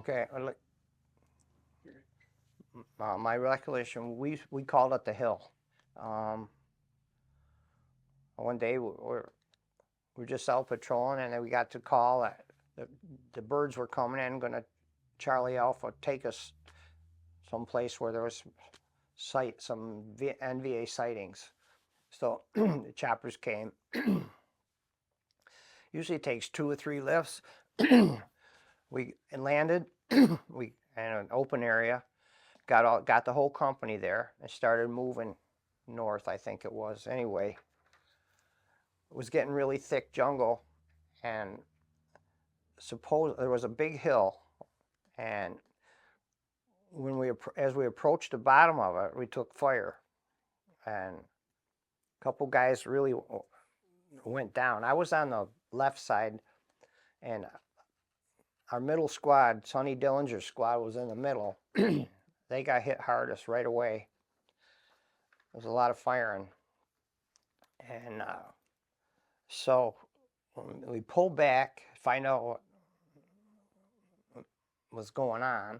Okay, my recollection, we called it the hill. One day we're just out patrolling, and then we got the call that the birds were coming in, going to Charlie Alpha take us someplace where there was some NVA sightings. So the choppers came. Usually it takes 2 or 3 lifts. We landed. We in an open area. Got the whole company there and started moving north. I think it was anyway. It was getting really thick jungle, and there was a big hill, and as we approached the bottom of it, we took fire, and a couple guys really went down. I was on the left side, and our middle squad, Sonny Dillinger's squad, was in the middle. They got hit hardest right away. There was a lot of firing, and so we pulled back, find out what was going on,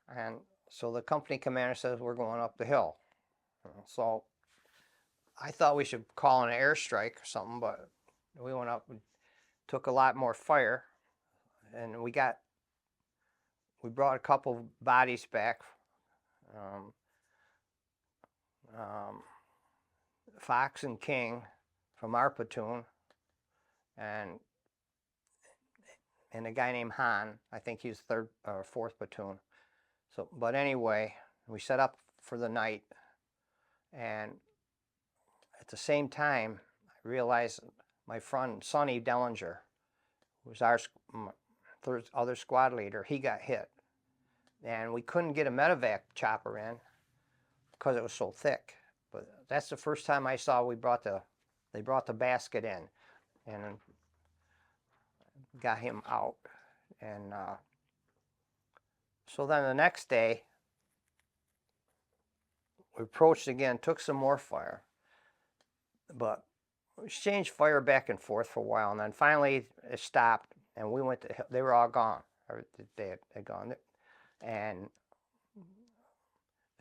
and so the company commander says we're going up the hill. So I thought we should call an airstrike or something, but we went up and took a lot more fire, and we brought a couple bodies back. Fox and King from our platoon, and a guy named Hahn. I think he's 3rd or 4th platoon. So, but anyway, we set up for the night, and at the same time, I realized my friend Sonny Dillinger, who was our other squad leader, he got hit, and we couldn't get a medevac chopper in because it was so thick. But that's the first time I saw they brought the basket in, and got him out. And so then the next day, we approached again, took some more fire, but we exchanged fire back and forth for a while, and then finally it stopped, and we went to, they were all gone. They had gone, and a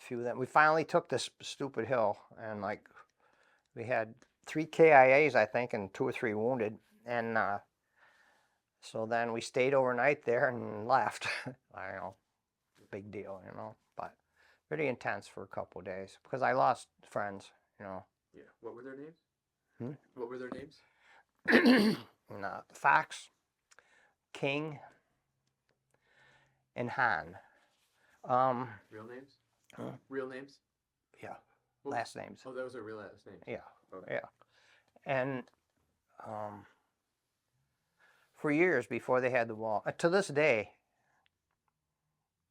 few of them, we finally took this stupid hill, and like we had 3 KIAs, I think, and 2 or 3 wounded, and so then we stayed overnight there and left. I don't know, big deal, but pretty intense for a couple of days because I lost friends, Yeah. What were their names? Hmm? What were their names? Fox, King, and Hahn. Real names? Huh? Real names? Yeah. Last names. Oh, those are real last names. Yeah. Okay. Yeah. And for years before they had the wall, to this day,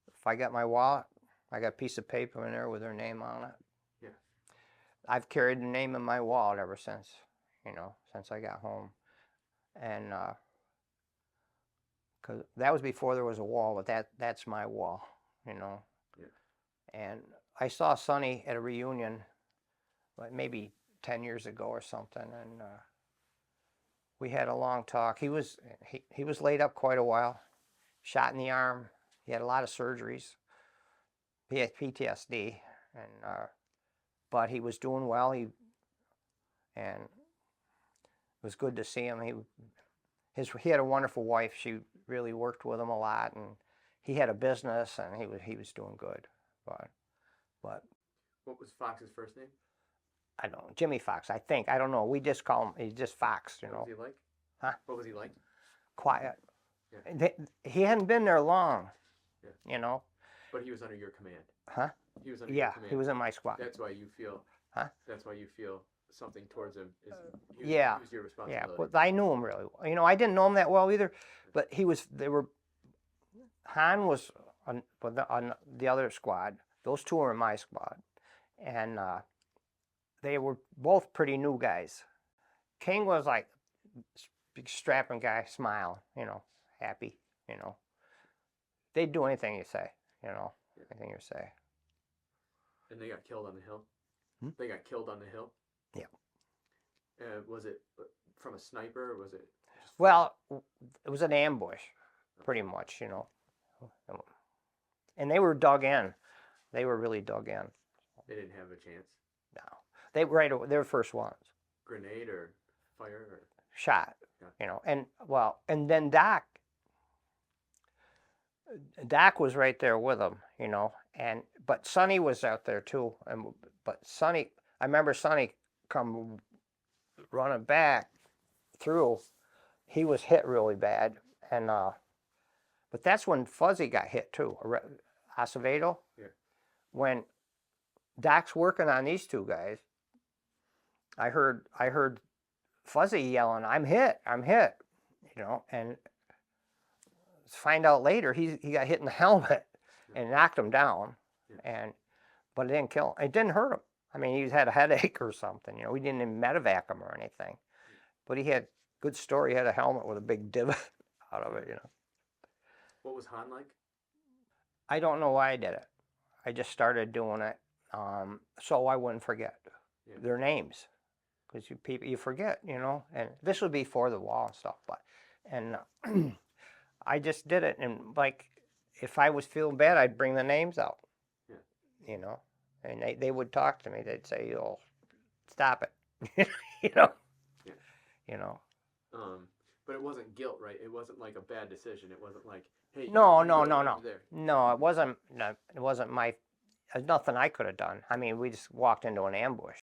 if I got my wallet, I got a piece of paper in there with their name on it. Yeah. I've carried the name in my wallet ever since, since I got home. And because that was before there was a wall, but that's my wall, Yeah. And I saw Sonny at a reunion, like maybe 10 years ago or something, and we had a long talk. He was laid up quite a while, shot in the arm. He had a lot of surgeries. He had PTSD, and but he was doing well. And it was good to see him. He had a wonderful wife. She really worked with him a lot, and he had a business, and he was doing good. But what was Fox's first name? I don't know. Jimmy Fox, I think. I don't know. We just call him. He's just Fox, What was he like? Huh? What was he like? Quiet. Yeah. He hadn't been there long. Yeah. But he was under your command. Huh? He was under your command. He was in my squad. That's why you feel. Huh? That's why you feel something towards him. He was your responsibility. Yeah, but I knew him really well. I didn't know him that well either, but Hahn was on the other squad. Those 2 were in my squad, and they were both pretty new guys. King was like big strapping guy, smile, happy, They'd do anything you say, anything you say. And they got killed on the hill? Hmm? They got killed on the hill? Yeah. Was it from a sniper, or was it? Well, it was an ambush, pretty much, and they were dug in. They were really dug in. They didn't have a chance. No, they right. They were first ones. Grenade or fire or Shot. yeah. And then Doc was right there with them, but Sonny was out there too. But Sonny, I remember Sonny come running back through. He was hit really bad, but that's when Fuzzy got hit too, Acevedo. Yeah. When Doc's working on these two guys, I heard Fuzzy yelling, "I'm hit, and find out later he got hit in the helmet and knocked him down, but it didn't kill him. It didn't hurt him. I mean, he had a headache or something. We didn't even medevac him or anything, but he had good story. He had a helmet with a big divot out of it. What was Hahn like? I don't know why I did it. I just started doing it so I wouldn't forget their names, because you forget, And this would be for the wall and stuff, and I just did it, and like if I was feeling bad, I'd bring the names out, and they would talk to me. They'd say, stop it, But it wasn't guilt, right? It wasn't like a bad decision. It wasn't like, hey, no, it wasn't my. There's nothing I could have done. I mean, we just walked into an ambush,